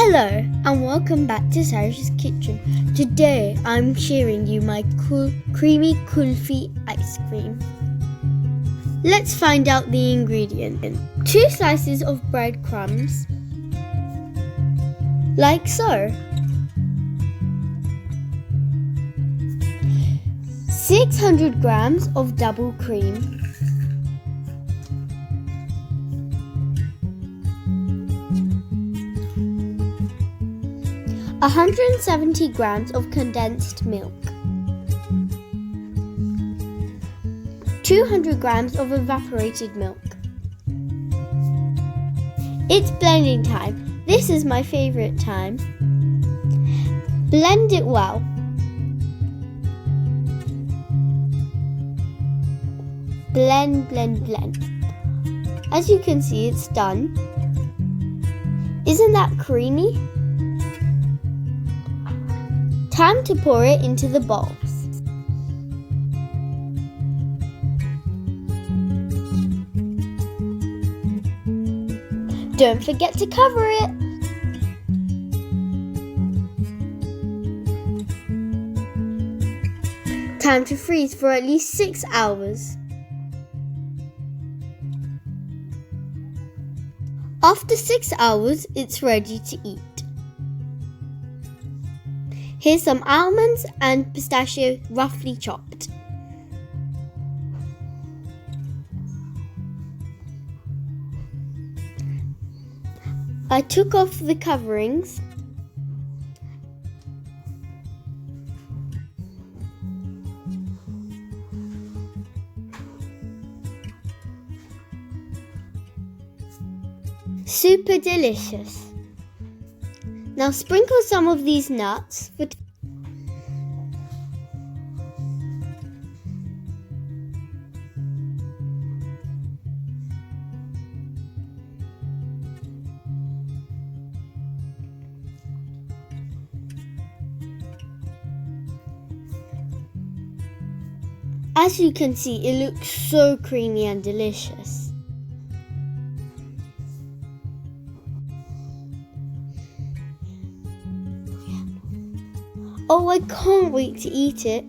Hello and welcome back to Sarah's Kitchen. Today I'm sharing you my creamy Kulfi ice cream. Let's find out the ingredients. 2 slices of breadcrumbs, like so. 600 grams of double cream. 170 grams of condensed milk, 200 grams of evaporated milk. It's blending time. This is my favorite time. Blend it well. Blend, blend, blend. As you can see, it's done. Isn't that creamy? Time to pour it into the bowls. Don't forget to cover it. Time to freeze for at least 6 hours. After 6 hours, it's ready to eat. Here's some almonds and pistachio roughly chopped. I took off the coverings. Super delicious. Now sprinkle some of these nuts for As you can see, it looks so creamy and delicious. Oh, I can't wait to eat it.